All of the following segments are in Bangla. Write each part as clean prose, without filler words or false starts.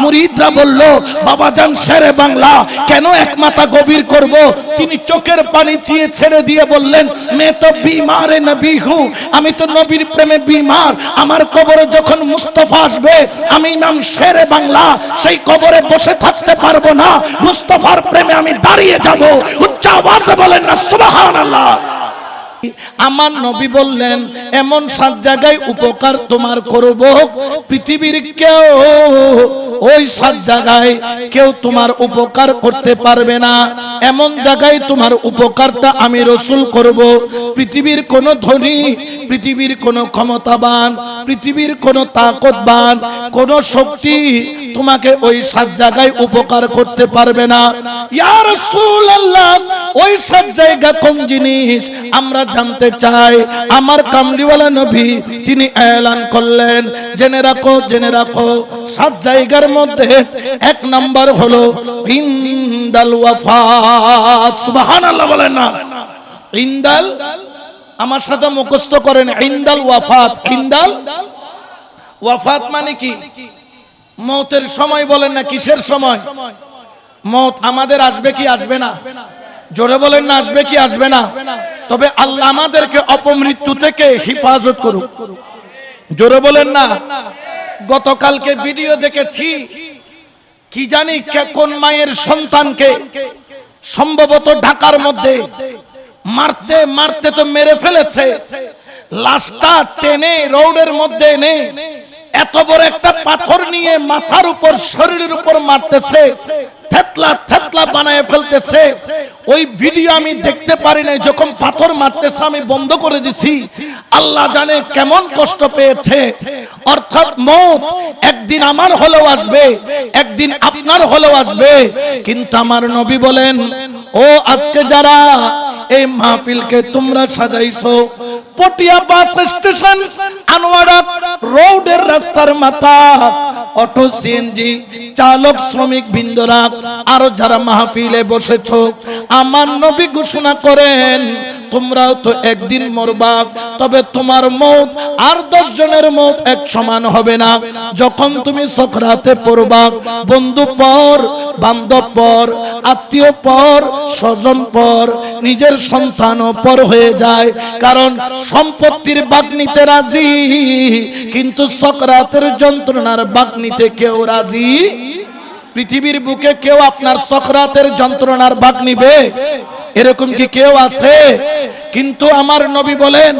মুরিদরা বলল বাবাজান শেরে বাংলা কেন এক মাথা গভীর করব? তিনি চোখের পানি চিয়ে ছেড়ে দিয়ে বললেন মে তো বিমারে নবী হুঁ, আমি তো নবীর প্রেমে বিমার। আমার কবরে যখন মুস্তাফা আসবে আমি ইমাম শেরে বাংলা সেই কবরে বসে থাকতে পারবো না, মুস্তাফার প্রেমে আমি দাঁড়িয়ে যাব। উচ্চ আওয়াজে বলেন না সুবহানাল্লাহ। আমার নবী বললেন এমন 7 জায়গায় উপকার তোমার করব, পৃথিবীর কেউ ওই 7 জায়গায় কেউ তোমার উপকার করতে পারবে না। এমন জায়গায় তোমার উপকারটা আমি রাসূল করব। পৃথিবীর কোন ধনী, পৃথিবীর কোন ক্ষমতাবান, পৃথিবীর কোন তাকতবান, কোন শক্তি তোমাকে ওই 7 জায়গায় উপকার করতে পারবে না। ইয়া রাসূলুল্লাহ ওই 7 জায়গা কোন জিনিস আমরা জানতে চাই। আমার কামলিওয়ালা নবী তিনি এলান করলেন জেনে রাখো, জেনে রাখো 7 জায়গার মধ্যে 1 নাম্বার হলো ইনদাল ওয়াফাত। সুবহানাল্লাহ বলেন না। ইনদাল, আমার সাথে মুখস্থ করেন ইনদাল ওয়াফাত। ইনদাল ওয়াফাত মানে কি? মওতের সময় বলেন না, কিসের সময়? মওত আমাদের আসবে কি আসবে না? জোরে বলেন না, আসবে কি আসবে না? তবে আল্লাহ আমাদেরকে অপমৃত্যু থেকে হেফাজত করুক। জোরে বলেন না। গতকালকে ভিডিও দেখেছি, কি জানি কোন মায়ের সন্তানকে সম্ভবত ঢাকার মধ্যে মারতে মারতে তো মেরে ফেলেছে, লাশটা টেনে রোডের মধ্যে এনে এত বড় একটা পাথর নিয়ে মাথার উপর শরীরের উপর মারতেছে, থেতলা থেতলা বানায় ফেলতেছে। ওই ভিডিও আমি দেখতে পারি নাই, যখন পাথর মারতেছে আমি বন্ধ করে দিছি। আল্লাহ জানে কেমন কষ্ট পেয়েছে। অর্থাৎ মওত একদিন আমার হলেও আসবে, একদিন আপনার হলেও আসবে। কিন্তু আমার নবী বলেন ও আজকে যারা এই মাহফিলকে তোমরা সাজাইছো, পটিয়া বাস স্টেশন, আনোয়ারা রোডের রাস্তার মাথা, অটো সিএনজি চালক, শ্রমিক বৃন্দরা, আরো যারা মাহফিলে বসেছো, আমার নবী ঘোষণা করেন তোমরাও তো একদিন মরবা, তবে তোমার মওত আর 10 জনের মওত এক সমান হবে না। যখন তুমি সকরাতে পড়বা, বন্ধু পর, বান্ধব পর, আত্মীয় পর, স্বজন পর, নিজের সন্তানও পর হয়ে যায়। কারণ সম্পত্তির ভাগ নিতে রাজি, কিন্তু সকরাতের যন্ত্রণার ভাগ নিতে কেউ রাজি। পৃথিবীর বুকে কেউ আপনার সকরাতের যন্ত্রণার ভাগ নিবে? এরকম কি কেউ আছে? কিন্তু আমার নবী বলেন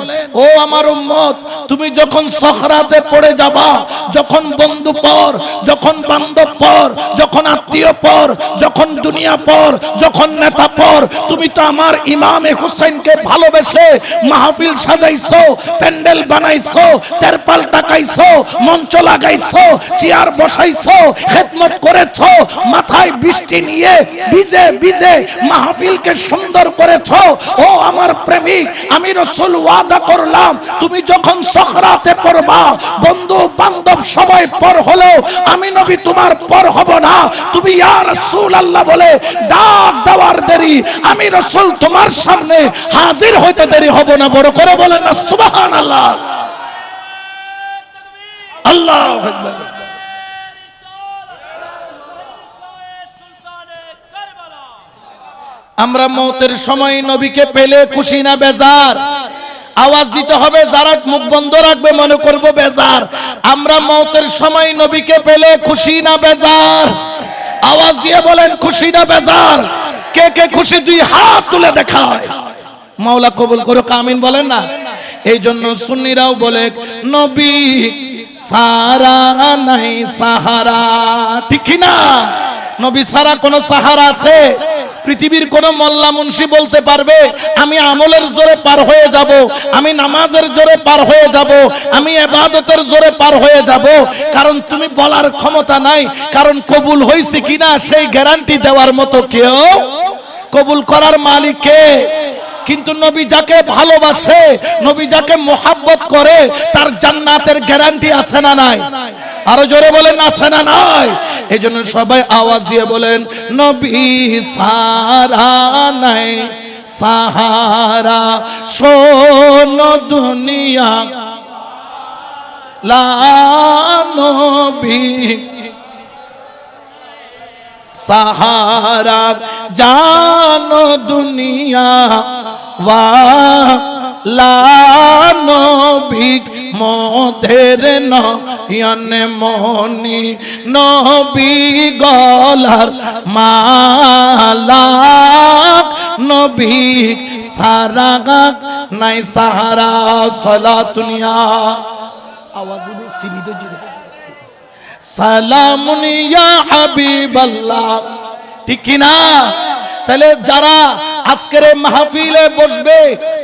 ও আমার উম্মত, তুমি যখন সকরাতে পড়ে যাবা, যখন বন্ধু পর, যখন বান্ধব পর, যখন আত্মীয় পর, যখন দুনিয়া পর, যখন নেতা পর, তুমি তো আমার ইমামে হুসাইনকে ভালোবেসে মাহফিল সাজাইছো, প্যান্ডেল বানাইছো, তেরপাল টাকাইছো, মঞ্চ লাগাইছো, চেয়ার বসাইছো, খেদমত করেছো, মাথায় বৃষ্টি নিয়ে ভিজে ভিজে মাহফিলকে সুন্দর করেছো। ও আমার প্রেমিক, আমি রাসূল ওয়াদা করলাম তুমি যখন সকরাতে পড়বা, বন্ধু বান্ধব সবাই পর হলেও আমি নবী তোমার পর হব না। তুমি ইয়া রাসূলুল্লাহ বলে ডাক দেওয়ার দেরি, আমি রাসূল তোমার সামনে হাজির হইতে দেরি হব না। বড় করে বলেন না সুবহানাল্লাহ। আল্লাহু আকবার। আমরা মওতের সময় নবীকে পেলে খুশি না বেজার? আওয়াজ দিতে হবে। যারা মুখ বন্ধ রাখবে মনে করব বেজার। আমরা মওতের সময় নবীকে পেলে খুশি না বেজার? আওয়াজ দিয়ে বলেন খুশি না বেজার? কে কে খুশি 2 হাত তুলে দেখায়। মাওলা কবুল করুক, আমিন বলেন না। এই জন্য সুন্নিরাও বলে নবী সারা নাই সাহারা, ঠিক কি না? নবী সারা কোন সাহারা আছে? পৃথিবীর কোন মোল্লা মুন্সি বলতে পারবে আমি আমলের জোরে পার হয়ে যাব, আমি নামাজের জোরে পার হয়ে যাব, আমি ইবাদতের জোরে পার হয়ে যাব? কারণ তুমি বলার ক্ষমতা নাই। কারণ কবুল হইছে কিনা সেই গ্যারান্টি দেওয়ার মতো কেউ, কবুল করার মালিক কে? কিন্তু নবী যাকে ভালোবাসে, নবী যাকে মোহাব্বত করে, তার জান্নাতের গ্যারান্টি আছে না নাই? আরো জোরে বলেন আছে না নাই? এজন্য সবাই আওয়াজ দিয়ে বলেন নবী সারা নাই সাহারা, শোনো দুনিয়া লা নবী সাহারা জানো দুনিয়া ওয়ালা নবী মোদের নয়নে মনি নবী গলার মালা নবী সারা নাই সাহারা সালাতুনিয়া আওয়াজে সিবিদ জিরে সালামুন ইয়া হাবিবাল্লাহ ঠিক কি না তাহলে যারা আজকের এই মাহফিলে বসবে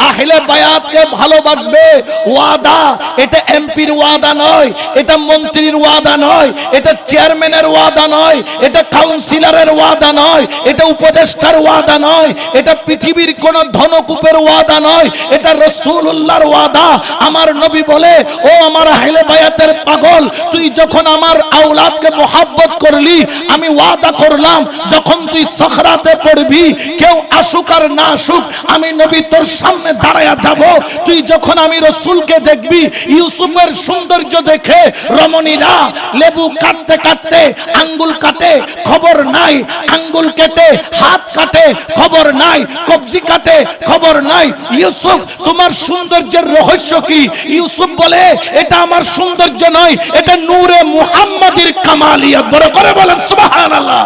আহলে বায়াতকে ভালোবাসবে ওয়াদা এটা এমপির ওয়াদা নয় এটা মন্ত্রীর ওয়াদা নয় এটা চেয়ারম্যানের ওয়াদা নয় এটা কাউন্সিলরের ওয়াদা নয় এটা উপদেষ্টার ওয়াদা নয় এটা পৃথিবীর কোন ধনকূপের ওয়াদা নয় এটা রাসূলুল্লাহর ওয়াদা আমার নবী বলে ও আমার আহলে বায়াতের পাগল তুই যখন আমার আওলাদকে মোহাব্বত করলি আমি ওয়াদা করলাম যখন তুই সখরাতে পড়বি কেউ আসুক আর না আসুক আমি নবী তোর সামনে দাঁড়ায়া যাব তুই যখন আমি রাসূলকে দেখবি ইউসুফের সৌন্দর্য দেখে রমণীরা লেবু কাটতে কাটতে আঙ্গুল কাটে খবর নাই আঙ্গুল কেটে হাত কাটে খবর নাই কবজি কাটে খবর নাই ইউসুফ তোমার সৌন্দর্যের রহস্য কি ইউসুফ বলে এটা আমার সৌন্দর্য নয় এটা নূরে মুহাম্মাদির কামালিয়াত বড় করে বলেন সুবহানাল্লাহ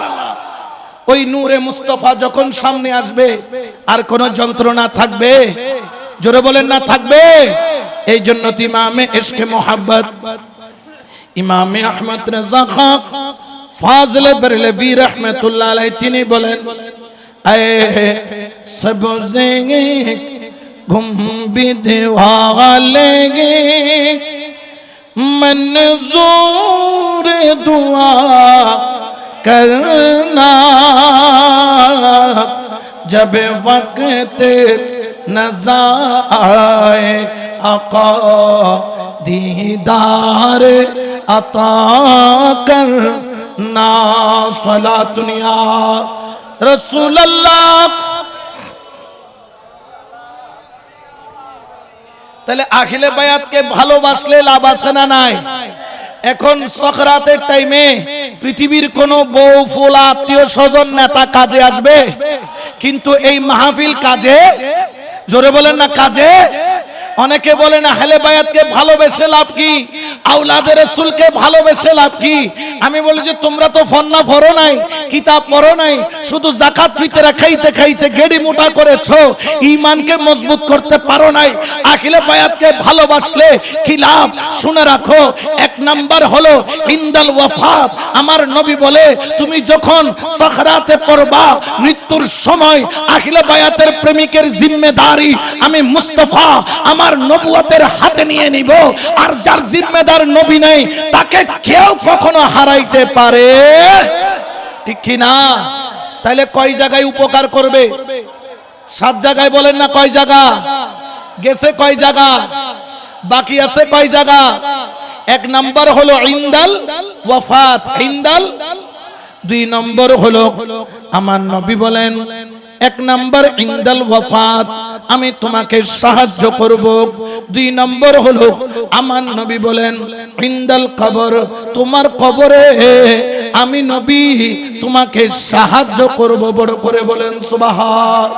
ওই নূরে মুস্তাফা যখন সামনে আসবে আর কোন যন্ত্রণা থাকবে জোরে বলেন না থাকবে এই জন্য ইমামে ইশকে মোহাব্বত ইমামে আহমদ রাজা খান ফাজলে বরেলভী রাহমাতুল্লাহ আলাইহি তিনি বলেন আয়ে সবজে গুম্বিদ ওয়ালে मंजूर दुआ करना जब वक्त नज़ा आए आका दीदार अता करना सलातुनिया रसूल अल्लाह তাহলে আখিলে বায়াতকে ভালোবাসলে লাভ আছে না নাই এখন সখরাতের টাইমে পৃথিবীর কোন বউ ফুল আত্মীয় স্বজন নেতা কাজে আসবে কিন্তু এই মাহফিল কাজে জোরে বলেন না কাজে অনেকে বলেন আহলে বায়াতকে ভালোবেসে লাভ কি আওলাদের রাসূলকে ভালোবেসে লাভ কি আমি বলি যে তোমরা তো ফন্না পড়ো নাই কিতাব পড়ো নাই শুধু যাকাত ফিতরা খাইতে খাইতে গেড়ি মোটা করেছো ঈমানকে মজবুত করতে পারো নাই আহলে বায়াতকে ভালোবাসলে কি লাভ শুনে রাখো এক নাম্বার হলো ইনদাল ওয়াফাত আমার নবী বলে তুমি যখন সাখরাতে পড়বা মৃত্যুর সময় আহলে বায়াতের প্রেমিকের জিম্মেদারি আমি মুস্তাফা আমার নবুয়তের হাতে নিয়ে নিব আর যার জিম্মেদার নবী নেই তাকে কেউ কখনো হারাইতে পারে ঠিক কি না তাহলে কয় জায়গায় উপকার করবে 7 জায়গায় বলেন না কয় জায়গা গেছে কয় জায়গা বাকি আছে কয় জায়গা এক নাম্বার হলো ইনদাল ওয়াফাত ইনদাল 2 নম্বর হলো আমার নবী বলেন এক নাম্বার ইনদাল ওয়াফাত আমি তোমাকে সাহায্য করব 2 নম্বর হলো আমার নবী বলেন ইনদাল কবর তোমার কবরে আমি নবী তোমাকে সাহায্য করব বড় করে বলেন সুবহান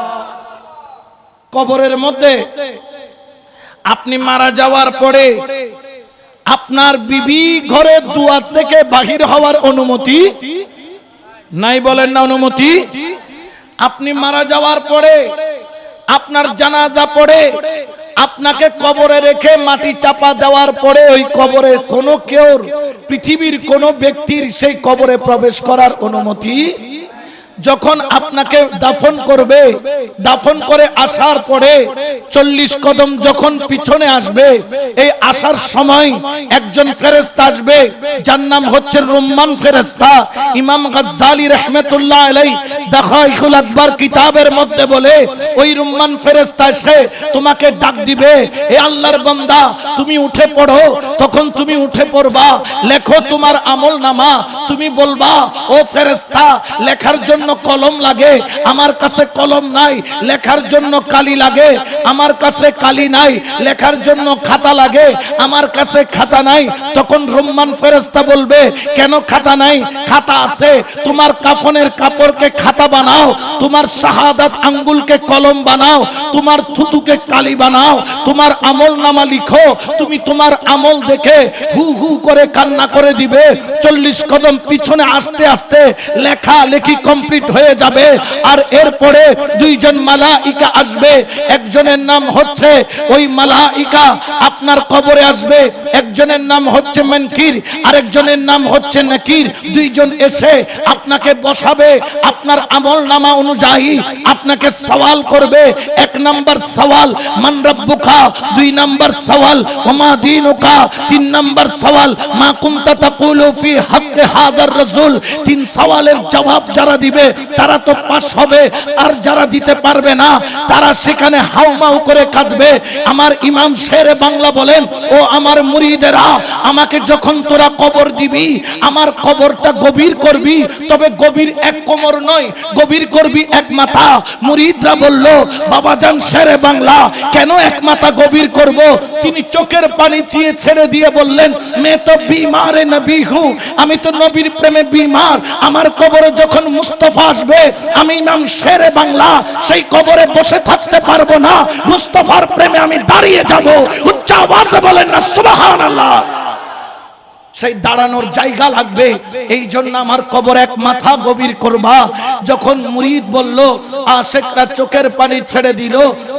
কবরের মধ্যে আপনি মারা যাওয়ার পরে আপনার বিবি ঘরে দুয়ার থেকে বাহির হওয়ার অনুমতি নাই বলেন না অনুমতি আপনি মারা যাওয়ার পরে আপনার জানাজা পড়ে আপনাকে কবরে রেখে মাটি চাপা দেওয়ার পরে ওই কবরে কোনো কেউ পৃথিবীর কোনো ব্যক্তির সেই কবরে প্রবেশ করার অনুমতি যখন আপনাকে দাফন করবে দাফন করে আসার পরে 40 কদম যখন পিছনে আসবে এই আসার সময় একজন ফেরেশতা আসবে যার নাম হচ্ছে রুম্মান ফেরেশতা ইমাম গাজ্জালী রাহমাতুল্লাহ আলাইহি দাখাইকুল আকবার কিতাবের মধ্যে বলে ওই রুম্মান ফেরেশতা এসে তোমাকে ডাক দিবে, এ আল্লাহর বান্দা তুমি উঠে পড়ো। তখন তুমি উঠে পড়বা, লেখো তোমার আমলনামা। তুমি বলবা, ও ফেরেশতা লেখার জন্য কলম লাগে, আমার কাছে কলম নাই। লেখার জন্য কালি লাগে, আমার কাছে কালি নাই। লেখার জন্য খাতা লাগে, আমার কাছে খাতা নাই। তখন রুম্মান ফেরেশতা বলবে, কেন খাতা নাই? খাতা আছে, তোমার কাফনের কাপড়কে খাতা বানাও, তোমার শাহাদাত আঙ্গুলকে কলম বানাও, তোমার থুতুকে কালি বানাও, তোমার আমলনামা লিখো। তুমি তোমার আমল দেখে হু হু করে কান্না করে দিবে। 40 কদম পিছনে আস্তে আস্তে লেখা লেখি কমপ্লিট হয়ে যাবে। আর এরপরে দুইজন মালাইকা আসবে, একজনের নাম হচ্ছে ওই মালাইকা আপনার কবরে আসবে, একজনের নাম হচ্ছে মুনকির, আরেকজনের নাম হচ্ছে নাকির। দুইজন এসে আপনাকে বসাবে, আপনার আমলনামা অনুযায়ী আপনাকে সওয়াল করবে। 1 নাম্বার সওয়াল মান রাব্বুকা, 2 নাম্বার সওয়াল ওমা দীনুকা, 3 নাম্বার সওয়াল মা কুনতা তাকুলু ফি হাক্কি হাযার রাসূল। 3 সওয়ালের জবাব যারা দিবে তারা তো পাস হবে, আর যারা দিতে পারবে না তারা সেখানে হাউমাউ করে কাঁদবে। আমার ইমাম শেরে বাংলা বলেন, ও আমার মুরিদেরা, আমাকে যখন তোরা কবর দিবি, আমার কবরটা গভীর করবি, তবে গভীর 1 কোমর নয়, গভীর করবি 1 মাথা। মুরিদরা বলল, বাবাজান শেরে বাংলা কেন 1 মাথা গভীর করব? তিনি চোখের পানি চিয়ে ছেড়ে দিয়ে বললেন, মে তো বিমারে নবী হুঁ, আমি তো নবীর প্রেমে বিমার। আমার কবরে যখন মুস্তাফা আসবে, আমি ইমাম শেরে বাংলা সেই কবরে বসে থাকতে পারবো না, মুস্তাফার প্রেমে আমি দাঁড়িয়ে যাব। উচ্চ আওয়াজে বলেন না সুবহানাল্লাহ। সেই দাঁড়ানোর জায়গা লাগবে, এই জন্য আমার কবর 1 মাথা গভীর করবা। যখন মুরিদ বলল, আশিকরা চোখের পানি ছেড়ে দিল,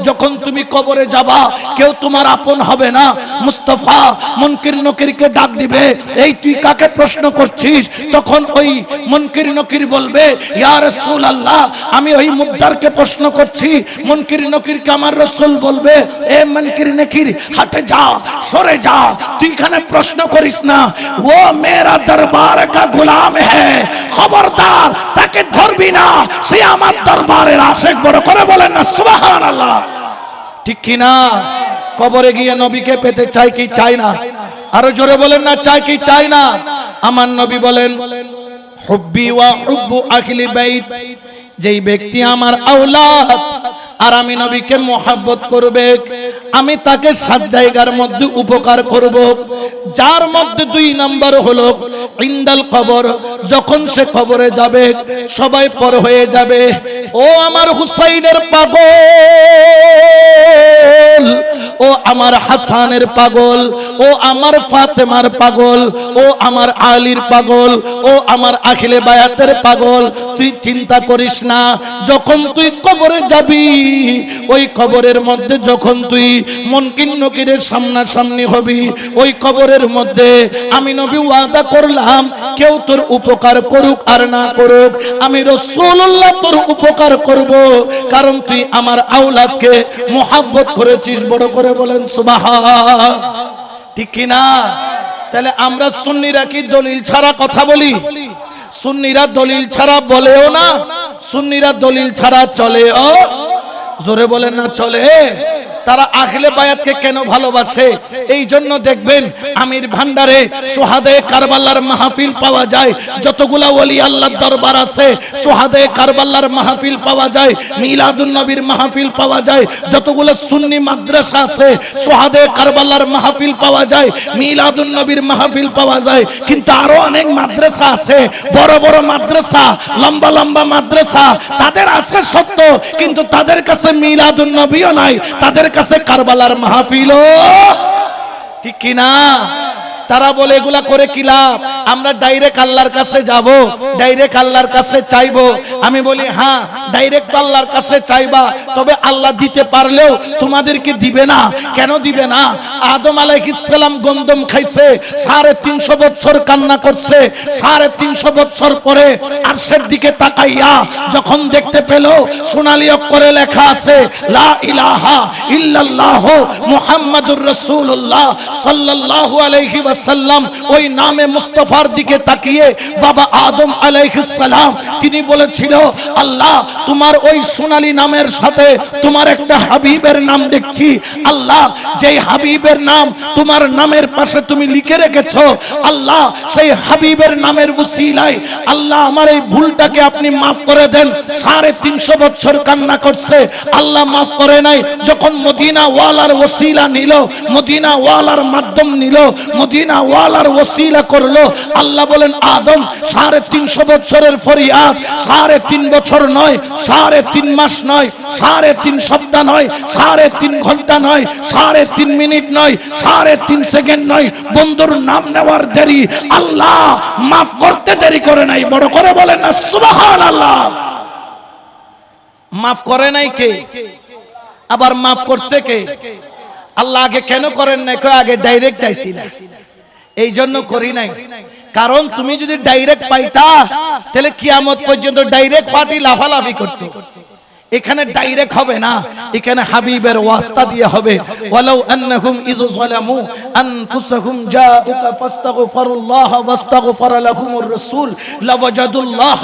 যখন তুমি কবরে যাবা কেউ তোমার আপন হবে না। মুস্তাফা মুনকির নকিরকে ডাক দিবে, এই তুই কাকে প্রশ্ন করছিস? তখন ওই মুনকির নকির বলবে, ইয়া রাসূলুল্লাহ আমি ওই মুদ্দারকে প্রশ্ন করছি। মুনকির নকিরকে আমার রাসূল বলবে, এ মুনকির নকির হটে যা, সরে যা, তুই এখানে প্রশ্ন করিস না, वो मेरा दरबार का गुलाम है, खबरदार ताके धरबी ना, से आमार दरबारेर आशिक। बड़ करे बोलेन ना सुबहानाल्लाह। ठीक कि ना? कबरे गिये नबीके पेते चाই কি চাই না? আরো জোরে বলেন না, চাই কি চাই না? আমার নবী বলেন, হুব্বি ওয়া হুব্বু আহলি বাইত, যেই ব্যক্তি আমার আওলাদ আর আমি নবীকে মোহাব্বত করবে, আমি তাকে 7 জায়গার মধ্যে উপকার করব। যার মধ্যে 2 নাম্বার হলো ইনদাল কবর, যখন সে কবরে যাবে সবাই পর হয়ে যাবে, ও আমার হুসাইনের পাগল, ও আমার হাসানের পাগল, ও আমার ফাতেমার পাগল, ও আমার আলীর পাগল, ও আমার আখিলে বায়াতের পাগল। তুই চিন্তা করিস না, যখন তুই কবরে যাবি, ওই কবরের মধ্যে যখন তুই মুনকির নকিরের সামনাসামনি হবি, ওই কবরের মধ্যে আমি নবী ওয়াদা করলাম, কেউ তোর উপকার করুক আর না করুক, আমি রাসূলুল্লাহ তোর উপকার করব, কারণ তুই আমার আওলাদকে মোহাব্বত করেছিস। বড় করে বলেন সুবহান। ঠিক কি না? তাহলে আমরা সুন্নিরা কি দলিল ছাড়া কথা বলি? সুন্নিরা দলিল ছাড়া বলেও না, সুন্নিরা দলিল ছাড়া চলেও। জোরে বলেন না চলে। তারা আহলে বায়াতকে কেন ভালোবাসে? এই জন্য দেখবেন আমির ভান্ডারে সোহাদে কারবালার মাহফিল পাওয়া যায়, যতগুলা ওলি আল্লাহর দরবার আছে সোহাদে কারবালার মাহফিল পাওয়া যায়, মিলাদুন নবীর মাহফিল পাওয়া যায়, যতগুলো সুন্নি মাদ্রাসা আছে সোহাদে কারবালার মাহফিল পাওয়া যায়, মিলাদুন নবীর মাহফিল পাওয়া যায়। কিন্তু আরো অনেক মাদ্রাসা আছে, বড় বড় মাদ্রাসা, লম্বা লম্বা মাদ্রাসা, তাদের আছে সত্য, কিন্তু তাদের কাছে মিলাদুন নবীও নাই, তাদের কাছে কারবালার মাহফিলও। ঠিক কি না? তারা বলে এগুলা করে কি লাভ? আমরা ডাইরেক্ট আল্লাহর কাছে যাব, ডাইরেক্ট আল্লাহর কাছে চাইবো। আমি বলি হ্যাঁ, ডাইরেক্ট আল্লাহর কাছে চাইবা, তবে আল্লাহ দিতে পারলেও তোমাদেরকে দিবে না। কেন দিবে না? আদম আলাইহিস সালাম গন্ধম খাইছে, 350 বছর কান্না করছে, 350 বছর পরে আরশের দিকে তাকাইয়া যখন দেখতে পেল সোনালী অক্ষরে লেখা আছে লা ইলাহা ইল্লাল্লাহ মুহাম্মাদুর রাসূলুল্লাহ সাল্লাল্লাহু আলাইহি ওয়াসাল্লাম, ওই নামে মুস্তাফার দিকে তাকিয়ে বাবা আদম আলাইহিস সালাম তিনি বলেছিল আল্লাহ তোমার ওই সোনালী নামের সাথে তোমার একটা হাবিবের নাম দেখছি আল্লাহ যেই হাবিবের নাম তোমার নামের পাশে তুমি লিখে রেখেছো আল্লাহ সেই হাবিবের নামের উসিলায় আল্লাহ আমার এই ভুলটাকে আপনি মাফ করে দেন 350 বছর কান্না করছে আল্লাহ মাফ করে নাই যখন মদিনা ওয়ালার ওসিলা নিল মদিনা ওয়ালার মাধ্যম নিল মদিনা ওয়ালার ওসিলা করলো আল্লাহ বলেন আদম 350 বছরের ফরিয়াদ 3.5 বছর নয় 3.5 মাস নয় 3.5 সপ্তাহ নয় 3.5 ঘন্টা নয় 3.5 মিনিট নয় 3.5 সেকেন্ড নয় বন্ধুর নাম নেওয়ার দেরি আল্লাহ মাফ করতে দেরি করে নাই বড় করে বলেন না সুবহানাল্লাহ মাফ করে নাই কে আবার মাফ করছে কে আল্লাহ আগে কেন করেন নাই আগে ডাইরেক্ট চাইছি না এই জন্য করি নাই কারণ তুমি যদি ডাইরেক্ট পাইতা তাহলে কিয়ামত পর্যন্ত ডাইরেক্ট পার্টি লাফালাফি করতে এখানে ডাইরেক্ট হবে না এখানে হাবিবের ওয়াস্তা দিয়ে হবে ওয়ালাউ আন্নাহুম ইযু যালামু আনফুসাহুম জাউকা ফাস্তাগফিরুল্লাহ ওয়াস্তাগফারা লাহুমুর রাসূল লাওয়াজাদুল্লাহ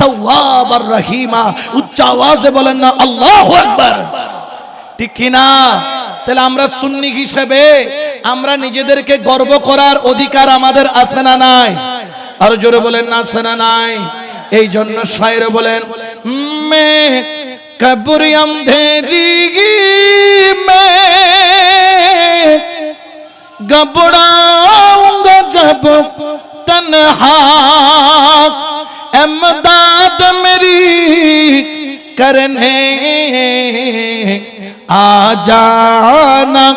তাওয়াবার রহিমা উচ্চ আওয়াজে বলেন না আল্লাহু আকবার ঠিক কি না তাহলে আমরা সুন্নি হিসেবে আমরা নিজেদেরকে গর্ব করার অধিকার আমাদের আছে না নাই আর জোরে বলেন না আছে না নাই এই জন্য শায়ের বলেন মে कब्र अंधेरी में घबराऊंगा जब तन्हा इमदाद मेरी करने आ जाना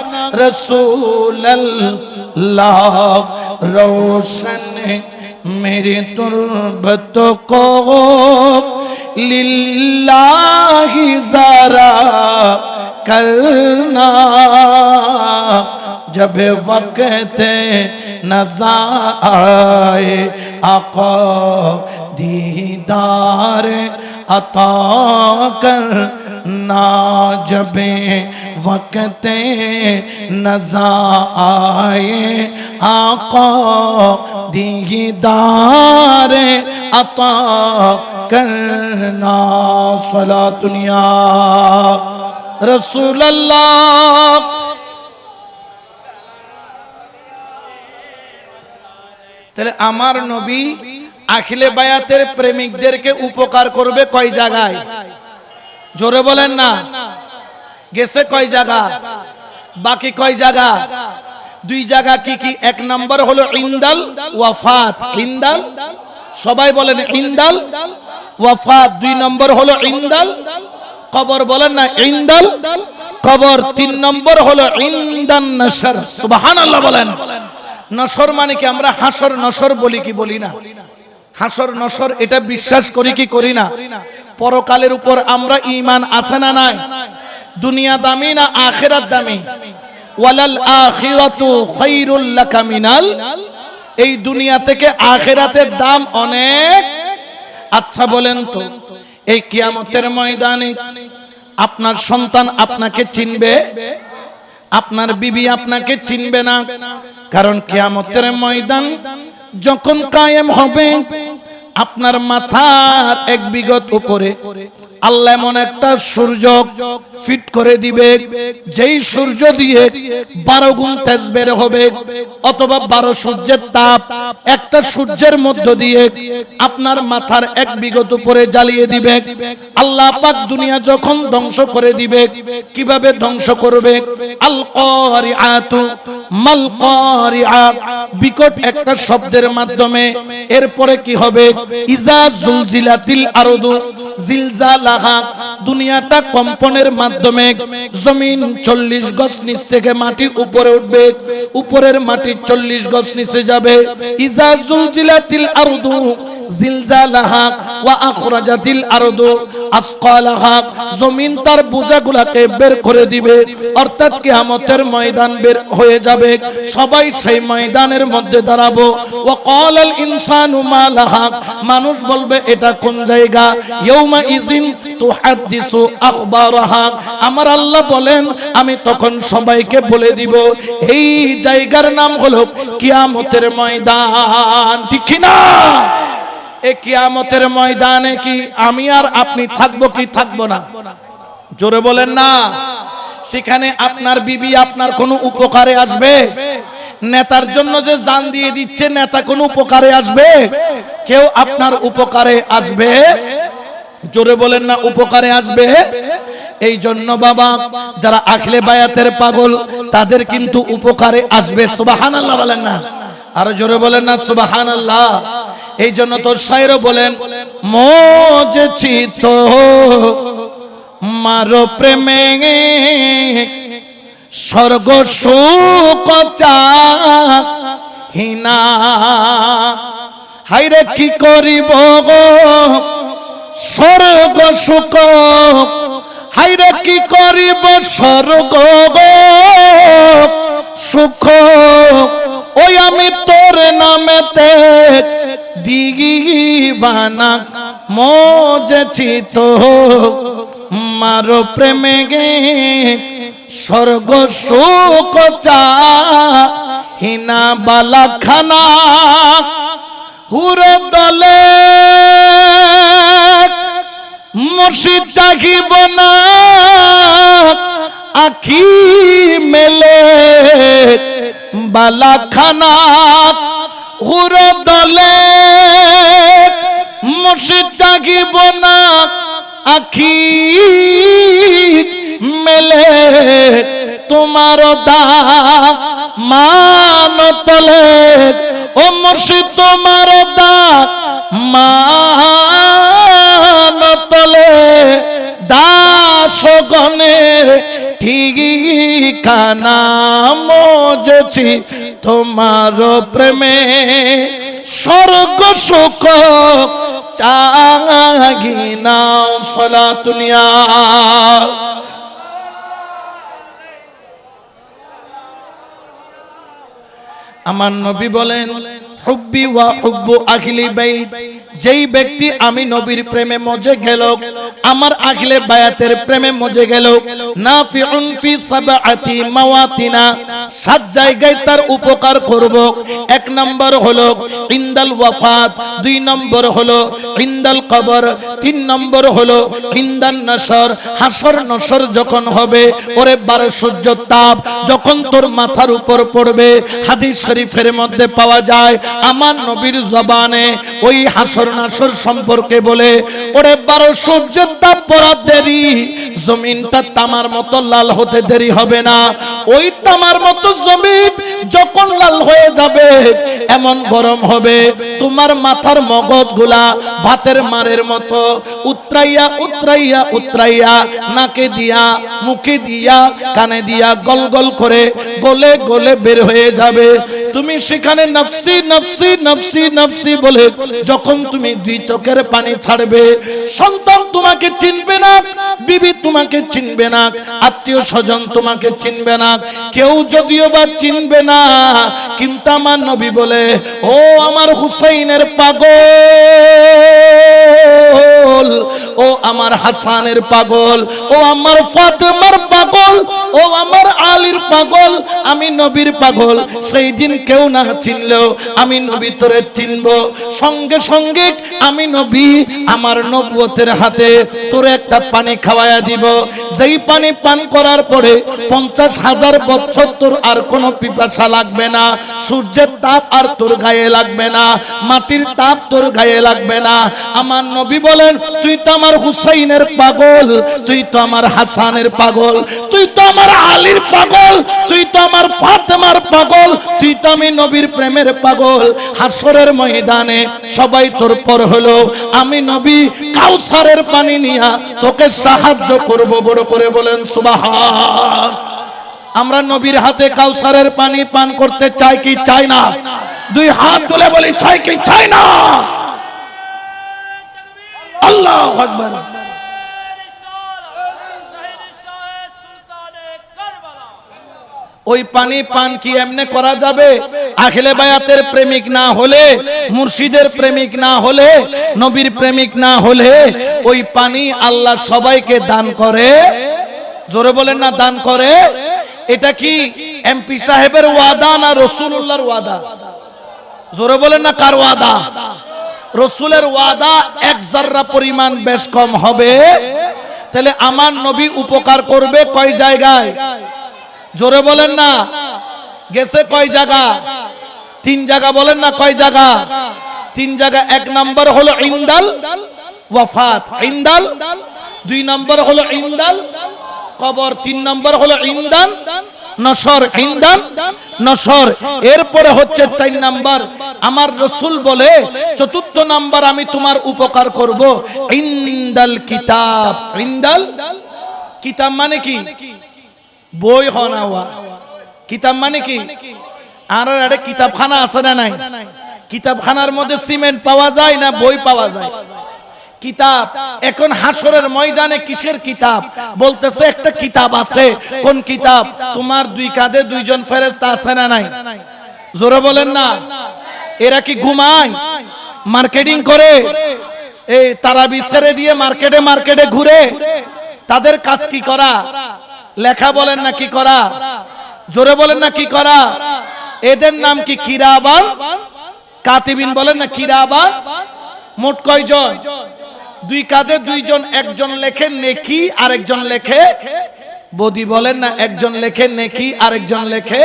रसूल अल्लाह रोशन मेरी तुर्बतों को लिल्लाही ज़रा करना जब वक्त नज़ा आए आका दीदार अता करना जब वक्त नज़ा आए आका दीदार अता करना सलातुनिया रसूल अल्लाह তাহলে আমার নবী আখিলে বায়াতের প্রেমিকদেরকে উপকার করবে কয় জায়গায় জোরে বলেন না গেছে কয় জায়গা বাকি কয় জায়গা দুই জায়গা কি কি এক নাম্বার হলো ইনদাল ওয়াফাত ইনদাল সবাই বলেন ইনদাল ওয়াফাত দুই নম্বর হলো ইনদাল কবর বলেন না ইনদাল কবর তিন নম্বর হলো ইনদান নশর সুবহানাল্লাহ বলেন নশর মানে কি আমরা হাসর নশর বলি কি বলি না হাসর নশর এটা বিশ্বাস করি কি করি না পরকালের উপর আমরা ঈমান আছে না নাই দুনিয়া দামি না আখিরাত দামি ওয়ালাল আখিরাতু খায়রুল লাকা মিনাল এই দুনিয়া থেকে আখিরাতের দাম অনেক আচ্ছা বলেন তো এই কিয়ামতের ময়দানে আপনার সন্তান আপনাকে চিনবে আপনার বিবি আপনাকে চিনবে না কারণ কিয়ামতের ময়দান যখন কায়েম হবে আপনার মাথার এক বিগত উপরে আল্লাহ এমন একটা সূর্য ফিট করে দিবে যেই সূর্য দিয়ে 12 গুণ তেজ বের হবে অথবা 12 সূর্যের তাপ একটা সূর্যের মধ্য দিয়ে আপনার মাথার এক বিগত উপরে জ্বালিয়ে দিবে আল্লাহ পাক দুনিয়া যখন ধ্বংস করে দিবে কিভাবে ধ্বংস করবে আল কারিআতু মাল কারিআত বিকট একটা শব্দের মাধ্যমে এরপরে কি হবে ইজা জুলজিলাতিল আরদু জিলজালাহা দুনিয়াটা কম্পনের মাধ্যমে জমিন 40 গজ নিচ থেকে মাটি উপরে উঠবে উপরের মাটি 40 গজ নিচে যাবে ইজা জুলজিলাতিল আরদু জিলজালাহা ওয়া আখরাজাতিল আরদু আসকালাহা জমিন তার বোঝাগুলোকে বের করে দিবে অর্থাৎ কিয়ামতের ময়দান বের হয়ে যাবে সবাই সেই ময়দানের মধ্যে দাঁড়াবো ওয়া ক্বালাল ইনসানু মা লাহা মানুষ বলবে এটা কোন জায়গা ইয়াউমা ইযিন তুহাদ্দিসু আখবারাহা আমার আল্লাহ বলেন আমি তখন সবাইকে বলে দিব এই জায়গার নাম হলো কিয়ামতের ময়দান ঠিক কি না এই কিয়ামতের ময়দানে কি আমি আর আপনি থাকবো কি থাকবো না? জোরে বলেন না। সেখানে আপনার বিবি আপনার কোনো উপকারে আসবে? নেতার জন্য যে জান দিয়ে দিচ্ছে, নেতা কোনো উপকারে আসবে? কেউ আপনার উপকারে আসবে? জোরে বলেন না, উপকারে আসবে? এই জন্য বাবা, যারা আখলে বায়াতের পাগল তাদের কিন্তু উপকারে আসবে। সুবহানাল্লাহ বলেন না, আর জোরে বলেন না সুবহানাল্লাহ। এই জন্য তোর শায়রও বলেন, মজেছি তো মারো প্রেমে স্বর্গ সুখ চাহিনা, হাইরে কি করিব গো স্বর্গ সুখ, হাইরে কি করিব স্বর্গ সুখ, ওই আমি তোর নামেতে দিবানা মজেছি তো মারো প্রেমে গে স্বর্গ সুখ চাহিনা, বালাখানা হুরো দলে মুর্শিদ চাহিব না আখি মেলে, বালাখানা হুরো দলে মুর্শিদ চাহিব না আখি মেলে, তোমার দামান তলে ও মুর্শিদ তোমার দামান তলে দাসগণের ঠিকানা মজেছি তোমার প্রেমে স্বর্গ সুখ চাহিনা। সালাতুনিয়া আমার নবী বলেন, হুব্বি ওয়া হুব্বু আহলি বাইত, যেই ব্যক্তি আমি নবীর প্রেমে মজে গেল, আমার আহলে বায়াতের প্রেমে মজে গেল, নাফিউন ফি সাবআতি মাওয়াতিনা, 7 জায়গায় তার উপকার করব। 1 নম্বর হলো ইনদাল ওয়াফাত, 2 নম্বর হলো ইনদাল কবর, 3 নম্বর হলো ইনদান নাশর, হাসর নশর যখন হবে, ওরে 12 সূর্য তাপ যখন তোর মাথার উপর পড়বে। হাদিস শরীফের মধ্যে পাওয়া যায়, আমার নবীর জবানে ওই হাসর নাসর সম্পর্কে বলে, ওরে 12 সূর্যের তাপ পড়ার দেরি, জমিনটা তামার মতো লাল হতে দেরি হবে না। ওই তামার মতো জমিন যখন লাল হয়ে যাবে, এমন গরম হবে, তোমার মাথার মগজগুলা ভাতের মারের মতো উতরাইয়া উতরাইয়া উতরাইয়া নাকে দিয়া, মুখে দিয়া, কানে দিয়া গল গল করে গলে গলে বের হয়ে যাবে। তুমি সেখানে নফসি নফসি নফসি নফসি বলে যখন তুমি 2 চোখের পানি ছাড়বে, সন্তান তোমাকে চিনবে না, বিবি তোমাকে চিনবে না, আত্মীয় স্বজন তোমাকে চিনবে না, কেউ যদিও বা চিনবে না, কিন্তু আমার নবী বলে, ও আমার হুসাইনের পাগল, ও আমার হাসানের পাগল, ও আমার ফাতেমার পাগল, ও আমার আলীর পাগল, আমি নবীর পাগল। সেই দিন কেউ না চিনলেও আমি নবী তোরে চিনব। সঙ্গে সঙ্গে আমি নবী আমার নবুয়তের হাতে তোরে একটা পানি খাওয়ায়া দিব, যেই পানি পান করার পরে 50,000 বছর তোর আর কোনো পিপাসা লাগবে না, সূর্যের তাপ আর তোর গায়ে লাগবে না, মাটির তাপ তোর গায়ে লাগবে না। আমার নবী বলেন, তুই তো আমার হুসাইনের পাগল, তুই তো আমার হাসানের পাগল, তুই তো আমার আলীর পাগল, তুই তো আমার ফাতেমার পাগল, তুই তো আমি নবীর প্রেমের পাগল। হাসরের ময়দানে সবাই তোর পর হলো, আমি নবী কাউসারের পানি নিয়া তোকে সাহায্য করব। বড় করে বলেন সুবহান। আমরা নবীর হাতে কাউসারের পানি পান করতে চাই কি চাই না? 2 হাত তুলে বলি, চাই কি চাই না? আল্লাহু আকবার। ওই পানি পান কি এমনি করা যাবে? আহলে বায়াতের প্রেমিক না হলে, মুর্শিদের প্রেমিক না হলে, নবীর প্রেমিক না হলে ওই পানি আল্লাহ সবাইকে দান করে। জোরে বলেন না, দান করে। এটা কি এমপি সাহেবের ওয়াদা না রাসূলুল্লাহর ওয়াদা? জোরে বলেন না, কার ওয়াদা? রসুলের ওয়াদা এক জাররা পরিমাণ বেশ কম হবে। তাহলে আমার নবী উপকার করবে কয় জায়গায়? জোরে বলেন না। গেছে কয় জায়গা? 3 জায়গা। বলেন না কয় জায়গা? 3 জায়গা। 1 নাম্বার হলো ইনদাল ওয়াফাত, ইনদাল। 2 নাম্বার হলো ইনদাল কবর। 3 নাম্বার হলো ইনদান নসর, ইনদান নসর। এরপরে হচ্ছে 4 নাম্বার আমার রাসূল বলে 4র্থ নাম্বার আমি তোমার উপকার করব ইনদাল কিতাব। ইনদাল কিতাব মানে কি? বই হনা হওয়া। কিতাব মানে কি? আর একটা কিতাবখানা আছে না নাই? কিতাবখানার মধ্যে সিমেন্ট পাওয়া যায় না বই পাওয়া যায়? কিতাব। এখন হাসরের ময়দানে কিসের কিতাব? বলতেছে একটা কিতাব আছে। কোন কিতাব? তোমার 2 কাঁধে 2 জন ফেরেশতা আছে না নাই? জোরে বলেন না। এরা কি ঘুমায়? মার্কেটিং করে? এই তারাবি ছেড়ে দিয়ে মার্কেটে মার্কেটে ঘুরে? তাদের কাজ কি করা? লেখা। বলেন না কি করা? জোরে বলেন না কি করা? এদের নাম কি? কিরাবান কাতিবিন। বলেন না কিরাবান। মোট কয়জন? 2 কাঁধে 2 জন। একজন লেখে নেকি, আরেকজন লেখে বদি। বলেন না একজন লেখে নেকি, আরেকজন লেখে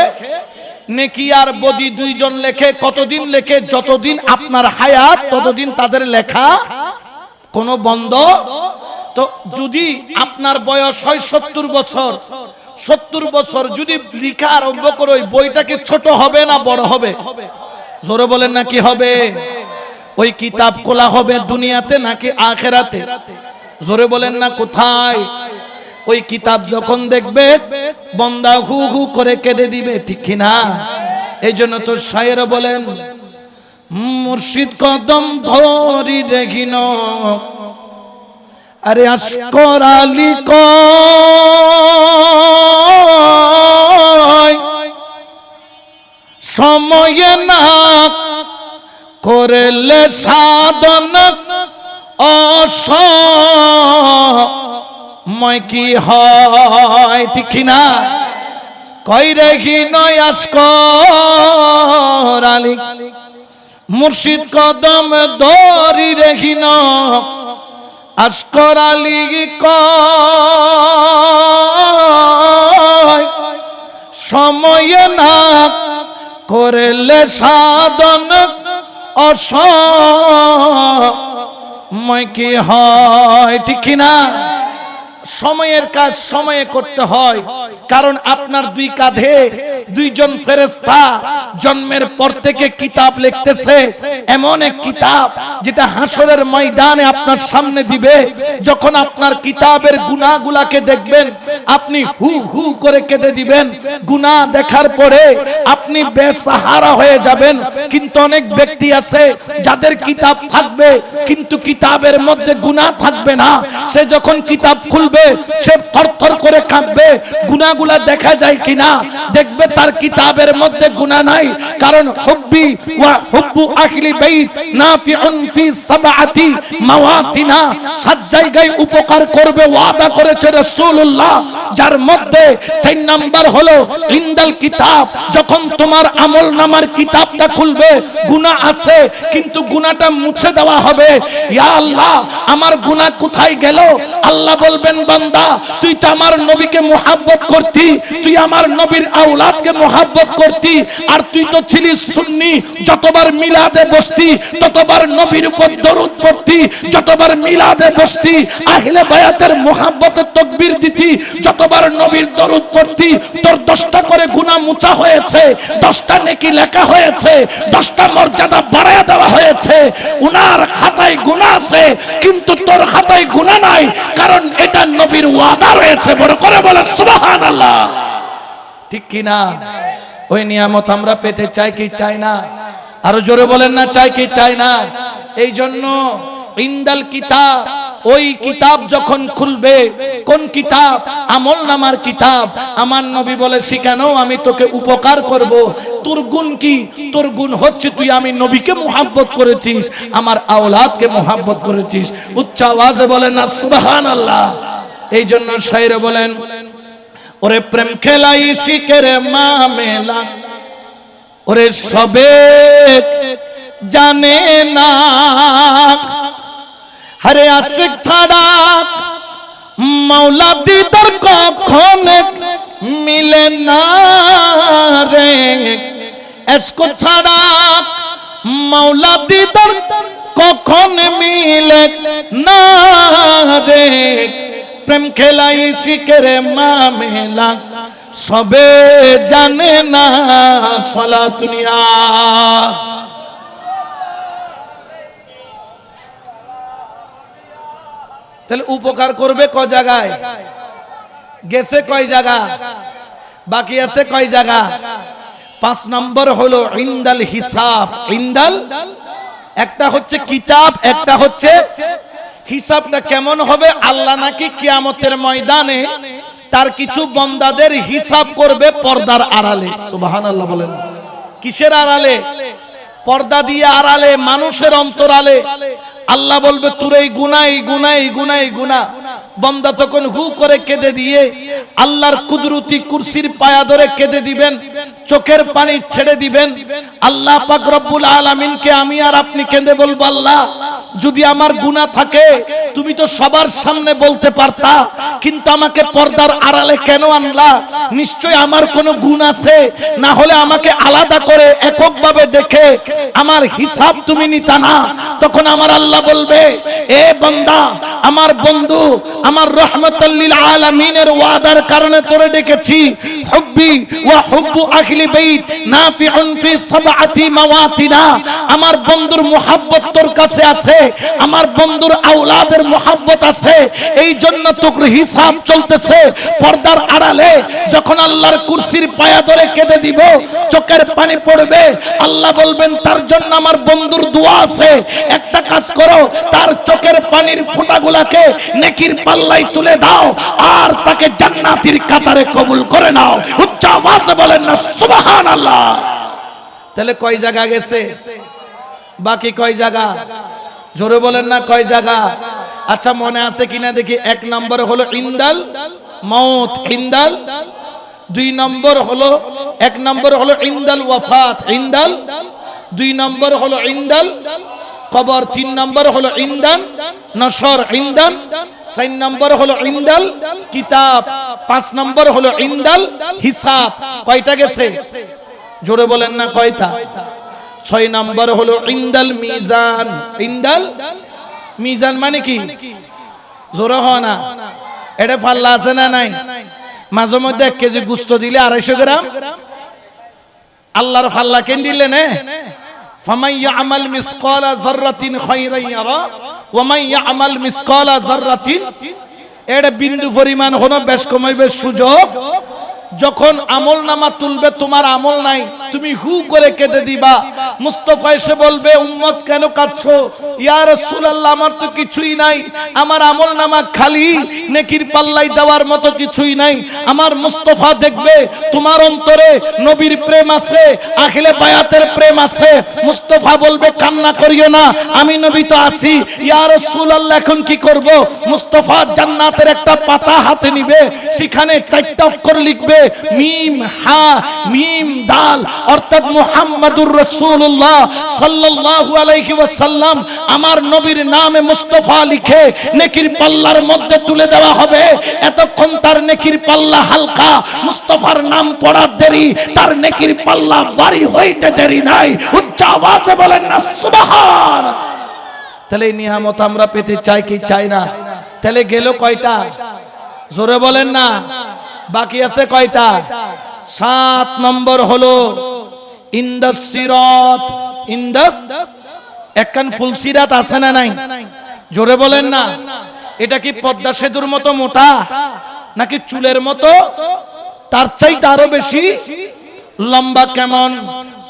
নেকি। আর বদি 2 জন লেখে। কতদিন লেখে? যতদিন আপনার হায়াত ততদিন তাদের লেখা কোনো বন্ধ। তো যদি আপনার বয়স হয় 70 বছর, 70 বছর যদি লেখা আরম্ভ করো, ওই বইটা কি ছোট হবে না বড় হবে? জোরে বলেন না কি হবে? ওই কিতাব খোলা হবে দুনিয়াতে নাকি আখেরাতে? জোরে বলেন না কোথায়? ওই কিতাব যখন দেখবে বান্দা হু হু করে কেঁদে দিবে, ঠিক কি না? এই জন্য তো শায়ের বলেন মুর্শিদ কদম ধরি দেখিন আরে আশকর আলী কয় সময়ে না করলে সাধন অসময় কি হয়, ঠিক না? কই রেখি নয় আশকর আলী মুর্শিদ কদম ধরি রেখি ন আশকর আলী কয় সময়ে না করলে সাধন অসময় কি হয়, ঠিক না? সময়ের কাজ সময়ে করতে হয়। কারণ আপনার 2 কাঁধে 2 জন ফেরেশতা জন্মের পর থেকে কিতাব লিখতেছে। এমন এক কিতাব যেটা হাসরের ময়দানে আপনার সামনে দিবে। যখন আপনার কিতাবের গুনাহগুলোকে দেখবেন আপনি হু হু করে কেঁদে দিবেন। গুনাহ দেখার পরে আপনি বেসাহারা হয়ে যাবেন। কিন্তু অনেক ব্যক্তি আছে যাদের কিতাব থাকবে কিন্তু কিতাবের মধ্যে গুনাহ থাকবে না। সে যখন কিতাব খুলবে সে থরথর করে কাঁপবে। গুনাহগুলা দেখা যায় কিনা দেখবে তার কিতাবের মধ্যে গুনাহ নাই। কারণ হুব্বি ওয়া হুব্বু আহলি বাইত নাফিউন ফি সাবআতি মাওয়াতিনা, 7 জায়গায় উপকার করবে ওয়াদা করেছে রাসূলুল্লাহ। যার মধ্যে 4 নাম্বার হলো ইনদাল কিতাব। যখন তোমার আমলনামার কিতাবটা খুলবে গুনাহ আছে কিন্তু গুনাহটা মুছে দেওয়া হবে। ইয়া আল্লাহ আমার গুনাহ কোথায় গেল? আল্লাহ বলবেন বান্দা তুই তো আমার নবীকে মুহাব্বত করতি, তুই আমার নবীর আওলাদকে মুহাব্বত করতি, আর তুই তো ছিলিস সুন্নি। যতবার মিলাদে বসতি ততবার নবীর উপর দরুদ পড়তি, যতবার মিলাদে বসতি আহলে বায়াতের মুহাব্বতের তাকবীর দিতি, যতবার নবীর দরুদ পড়তি তোর 10টা করে গুনাহ মুছা হয়েছে, 10টা নেকি লেখা হয়েছে, 10টা মর্যাদা বাড়ায়া দেওয়া হয়েছে। উনার খাতায় গুনাহ আছে কিন্তু তোর খাতায় গুনাহ নাই, কারণ এটা নবীর ওয়াদা রয়েছে। বড় করে বলেন সুবহানাল্লাহ, ঠিক কি না? ওই নিয়ামত আমরা পেতে চাই কি চাই না? আরো জোরে বলেন না চাই কি চাই না? এই জন্য ইনদাল কিতাব, ওই কিতাব যখন খুলবে, কোন কিতাব? আমলনামার কিতাব। আমার নবী বলে শিখানো আমি তোকে উপকার করব। তোর গুণ কি? তোর গুণ হচ্ছে তুই আমি নবীকে মুহাব্বত করেছিস, আমার আওলাদকে মুহাব্বত করেছিস। উচ্চ আওয়াজে বলেন না সুবহানাল্লাহ। এই জন্য শায়ের বলেন ওরে প্রেম খেলাই শিখের মামেলা, ওরে সবে জানে না, হরে আশিক ছাড়া মাওলা দিদার কখন মিলে না রে, এসকো ছাড়া মাওলা দিদার কখন মিলে না রে, প্রেম খেলাই শিখের মামেলা সবে জানে না। সালাতুনিয়া তাহলে উপকার করবে ক জায়গায়, গেছে কয় জায়গা, বাকি আছে কয় জায়গা? 5 নম্বর হলো ইনদাল হিসাব। ইনদাল একটা হচ্ছে কিতাব, একটা হচ্ছে হিসাবটা কেমন হবে? আল্লাহ নাকি কিয়ামতের ময়দানে তার কিছু বান্দাদের হিসাব করবে পর্দার আড়ালে। সুবহানাল্লাহ বলেন। কিসের আড়ালে? পর্দা দিয়ে আড়ালে, মানুষের অন্তরালে। আল্লাহ বলবে তোর এই গুনাহ, এই গুনাহ, এই গুনাহ, এই গুনাহ। বান্দা তখন হু করে কেঁদে দিয়ে আল্লাহর কুদরতি কুরসির পায়া ধরে কেঁদে দিবেন, চোখের পানি ছেড়ে দিবেন। আল্লাহ পাক রব্বুল আলামিনকে আমি আর আপনি কেঁদে বলবো, আল্লাহ যদি আমার গুনাহ থাকে তুমি তো সবার সামনে বলতে পারতা, কিন্তু আমাকে পর্দার আড়ালে কেন আনলা? নিশ্চয় আমার কোনো গুণ আছে, না হলে আমাকে আলাদা করে এককভাবে দেখে আমার হিসাব তুমি নিতা না। তখন আমার আল্লাহ বলবে, এ বান্দা, আমার বন্ধু, আমার রহমাতুল লিল আলামিনের ওয়াদার কারণে তোরে ডেকেছি। হুব্বি ওয়া হুব্বু আহলি বাইত নাফিউন ফি সাবআতি মাওয়াতিনা। আমার বন্ধুর মুহাব্বত তোর কাছে আছে, আমার বন্ধুর আওলাদের মুহাব্বত আছে, এই জন্য তোর হিসাব চলতেছে পর্দার আড়ালে। যখন আল্লাহর কুরসির পায়া ধরে কেঁদে দিব, চোখের পানি পড়বে, আল্লাহ বলবেন তার জন্য আমার বন্ধুর দোয়া আছে, একটা কাজ করো, তার চোখের পানির ফোঁটাগুলোকে নেকির পাল্লায় তুলে দাও আর তাকে জান্নাতের কাতারে কবুল করে নাও। উচ্চ আওয়াজে বলেন না সুবহানাল্লাহ। তাহলে কয় জায়গা গেছে, বাকি কয় জায়গা? জোরে বলেন না কয় জায়গা? আচ্ছা মনে আছে কিনা দেখি। 1 নম্বর হলো ইনদাল মউত, ইনদাল। 2 নম্বর হলো, 1 নম্বর হলো ইনদাল ওয়াফাত, ইনদাল। 2 নম্বর হলো ইনদাল কবর। 3 নম্বর হলো ইনদান নশর, ইনদান। 4 নম্বর হলো ইনদাল কিতাব। 5 নম্বর হলো ইনদাল হিসাব। কয়টা গেছে? জোরে বলেন না কয়টা? 6 নম্বর হলো ইনদাল মিজান। ইনদাল মিজান মানে কি? জোরে হয় না? এটা ফাল্লা আছে না নাই? মাঝে মধ্যে 1 কেজি গোশত দিলে 250 গ্রাম। আল্লাহর ফাল্লা কেন দিলেন? ফামান ইয়ামাল মিসকালা যাররাতিন খায়রান ইয়ারা ওয়া মান ইয়ামাল মিসকালা যাররাতিন, এটা বিন্দু পরিমাণ হলো বেশ কমাইবে সুযোগ। যখন আমল নামা তুলবে, তোমার আমল নাই, তুমি হু করে কেঁদে দিবা। মুস্তাফা এসে বলবে, উম্মত কেন কাঁদছো? ইয়া রাসূলুল্লাহ, আমার তো কিছুই নাই, আমার আমল নামা খালি, নেকির পাল্লাই দেওয়ার মতো কিছুই নাই। আমার মুস্তাফা দেখবে তোমার অন্তরে নবীর প্রেম আছে, আখিলে বায়াতের প্রেম আছে। মুস্তাফা বলবে, কান্না করিও না, আমি নবী তো আছি। ইয়া রাসূলুল্লাহ, এখন কি করব? মুস্তাফা জান্নাতের একটা পাতা হাতে নিবে, সেখানে 4টা অক্ষর লিখবে, মিম হা মিম দাল, অর্থাৎ মুহাম্মাদুর রাসূলুল্লাহ সাল্লাল্লাহু আলাইহি ওয়াসাল্লাম আমার নবীর নামে মুস্তাফা লিখে নেকির পাল্লার মধ্যে তুলে দেওয়া হবে। এতক্ষণ তার নেকির পাল্লা হালকা, মুস্তাফার নাম পড়ার দেরি, তার নেকির পাল্লা ভারী হইতে দেরি নাই। উচ্চ আওয়াজে বলেন না সুবহান। তাহলে এই নিয়ামত আমরা পেতে চাই কি চাই না? তাহলে গেল কয়টা? জোরে বলেন না। বাকি আছে কয়টা? 7 নম্বর হলো ইনদাস সিরাত। ইনদাস একখান ফুল সিরাত আছে না নাই? জোরে বলেন না। এটা কি পদ্মা সেতুর মতো মোটা, নাকি চুলের মতো তার চাইতে আরো বেশি লম্বা? কেমন?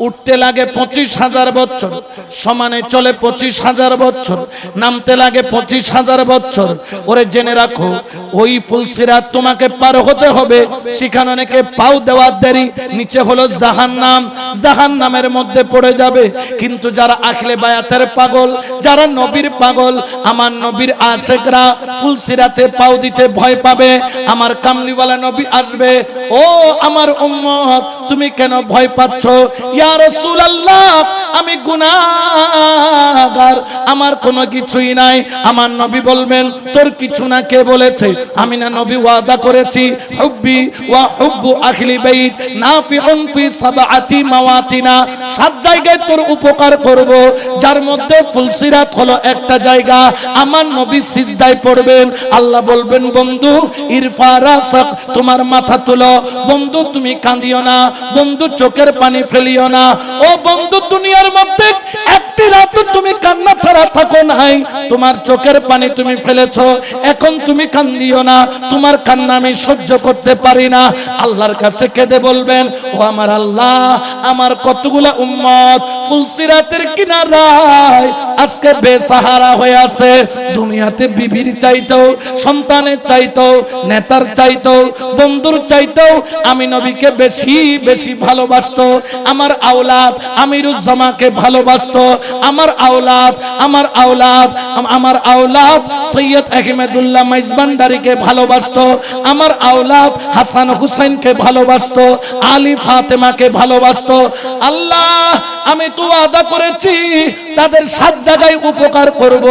উঠতে লাগে 25,000 বছর, সমানে চলে 25,000 বছর, নামতে লাগে 25,000 বছর। ওরে জেনে রাখো, ওই ফুলসিরাত তোমাকে পার হতে হবে, সেখানে অনেকে পাও দেওয়ার দেরি, নিচে হলো জাহান্নাম, জাহান্নামের মধ্যে পড়ে যাবে। কিন্তু যারা আখলে বায়াতের পাগল, যারা নবীর পাগল, আমার নবীর আশিকরা ফুলসিরাতে পাও দিতে ভয় পাবে। আমার কামলিওয়ালা নবী আসবে, ও আমার উম্মত, তুমি কেন ভয় পাচ্ছ? ইয়া রাসূলুল্লাহ, আমি গুনাহগার, আমার কোনো কিছুই নাই। আমার নবী বলবেন তোর কিছু না, কে বলেছে? আমি না নবী ওয়াদা করেছি হুব্বি ওয়া হুব্বু আহলি বাইত নাফিউন ফি সাবআতি মাওয়াতিনা, 7 জায়গায় তোর উপকার করব, যার মধ্যে ফুলসিরাত হলো একটা জায়গা। আমার নবী সিজদায় পড়বেন, আল্লাহ বলবেন বন্ধু ইরফা রাসাক, তোমার মাথা তুলো। বন্ধু তুমি কাঁদিও না, বন্ধু চোখের পানি ফেলিও না। ও বন্ধু দুনিয়ার মধ্যে একটি রাত তুমি কান্না ছাড়া থাকো নাই, তোমার চোখের পানি তুমি ফেলেছো, এখন তুমি কান্দিও না, তোমার কান্না আমি সহ্য করতে পারি না। আল্লাহর কাছে কেঁদে বলবেন ও আমার আল্লাহ, আমার কতগুলা উম্মত ফুলসিরাতের কিনারায় আজকে বেসাহারা হয়ে আছে। দুনিয়াতে বিবির চাইতো, সন্তানের চাইতো, নেতার চাইতো, বন্ধুর চাইতো আমি নবীকে বেশি বেশি ভালোবাসতো। আমার আওলাদ আমিরুজ্জামাকে ভালোবাসতো, আমার আওলাদ আমার আওলাদ সৈয়দ আহমেদুল্লাহ মাইজবান্ডারিকে ভালোবাসতো, আমার আওলাদ হাসান হুসাইনকে ভালোবাসতো, আলী ফাতেমাকে ভালোবাসতো। আল্লাহ আমি তো ওয়াদা করেছি তাদের 7 জায়গায় উপকার করব,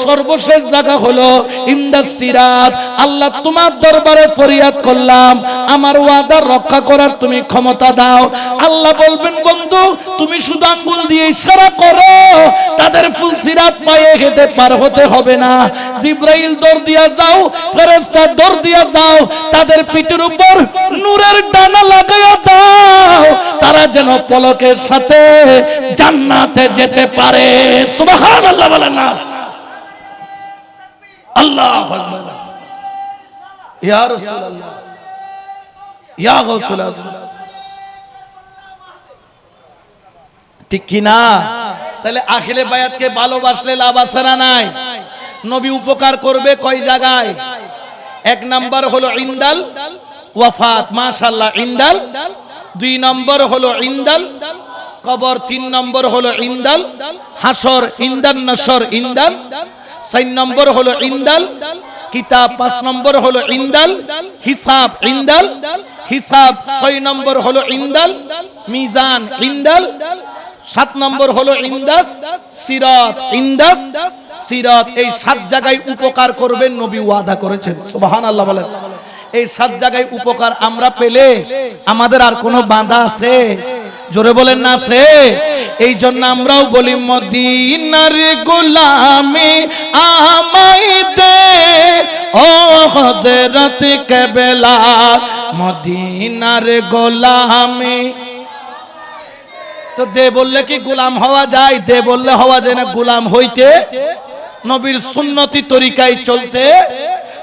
সর্বশেষ জায়গা হলো ইনদাস সিরাত। আল্লাহ তোমার দরবারে ফরিয়াদ করলাম, আমার ওয়াদা রক্ষা করার তুমি ক্ষমতা দাও। আল্লাহ বলবেন বন্ধু তুমি শুধু আঙ্গুল দিয়ে ইশারা করো, তাদের ফুলসিরাত পায়ে হেঁটে পার হতে হবে না। জিবরাইল দৌড় দিয়া যাও, ফেরেশতা দৌড় দিয়া যাও, তাদের পিঠের উপর নূরের ডানা লাগাইয়া দাও, তারা যেন পলকের সাথে জান্নাতে যেতে পারে। সুবহানাল্লাহ বলেন না? আল্লাহু আকবার। ইয়া রাসূলুল্লাহ, ইয়া গাউসুল আযম, ঠিক কি না? তাহলে আখিলে বায়াতকে ভালোবাসলে লাভ আছে না নাই? নবী উপকার করবে কয় জায়গায়? 1 নাম্বার হলো ইনদাল ওয়াফাত, মাশাআল্লাহ ইনদাল। 2 নম্বর হলো ইনদাল কবর, 3 নম্বর হলো ইনদাল হাসর, ইনদাল নশর ইনদাল। 4 নম্বর হলো ইনদাল কিতাব, 5 নম্বর হলো ইনদাল হিসাব, ইনদাল হিসাব। 6 নম্বর হলো ইনদাল মিজান, ইনদাল। 7 নম্বর হলো ইনদাস সিরাত, ইনদাস সিরাত। এই 7 জায়গায় উপকার করবেন নবী ওয়াদা করেছেন। সুবহানাল্লাহ বলেন। এই 7 জায়গায় উপকার আমরা পেলে আমাদের আর কোনো বাধা আছে? জোরে বলেন না আছে? এই জন্য আমরাও বলি মদিনার গোলামি আমায় দে ও হযরত কেবলা, মদিনার গোলামি। তো দে বললে কি গোলাম হওয়া যায়? দে বললে হওয়া যায় না। গোলাম হইতে নবীর সুন্নতি তরিকায় চলতে,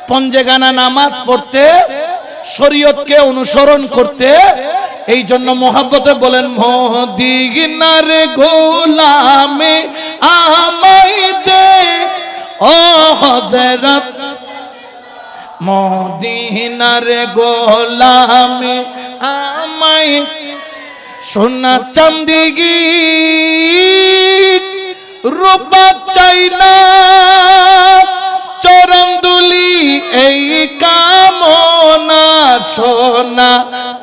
পঞ্জেগানা নামাজ পড়তে, শরীয়তকে অনুসরণ করতে। এই জন্য মোহাব্বতে বলেন মদিনার গোলামি আমায় দে ও হযরত, মদিনার গোলামি আমায়। সোনা চাঁদিগি রূপা চাই না, চরণ দুলি এই কামনা। সোনা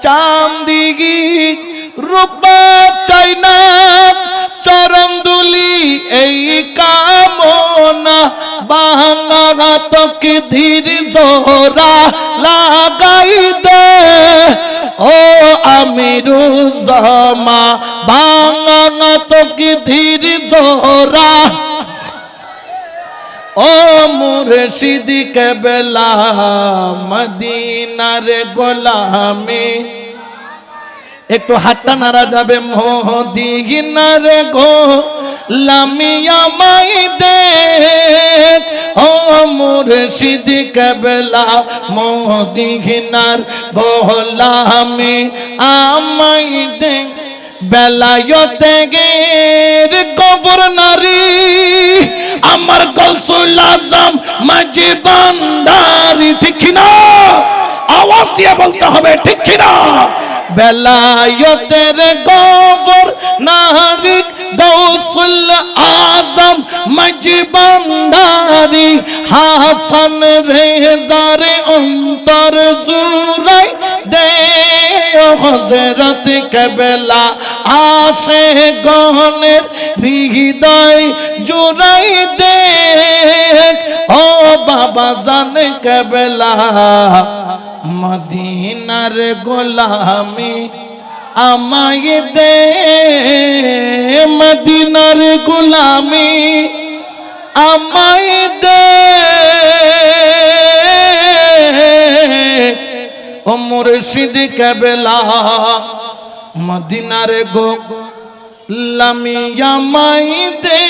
চাঁদিগি রূপা চাই না, চরণ দুলি এই কামনা। বাংলা তোকে ধীর জোরা লাগাই দে ও আমিরুজ্জামা, বাংলা তোকে ধীর জোরা ও মুর্শিদ কেবলা, মদিনার গোলামি। একটু হাতটা নাড়া যাবে। মদিনার গোলামি আমায় দে ও মুর্শিদ কেবলা, মদিনার গোলামি আমায় দে। বেলায়েতে গের গভর্নরি আমার গৌসুল আজম মাঝবান্ডারি, ঠিক না? আওয়াজ দিয়ে বলতে হবে, ঠিক না? বেলায়েতের গভর্নরি গৌসুল আজম মাঝবান্ডারি, হাসান রেজার অন্তর জুড়াই দে ও হযরত কেবলা আসে গহনের হৃদয় জুড়াই দে ও বাবা জান কেবলা মদিনার গোলামি আমায় দে মদিনার গোলামি আমায় দে ও মুর্শিদ কেবলা মদিনার গোলামি আমায় দে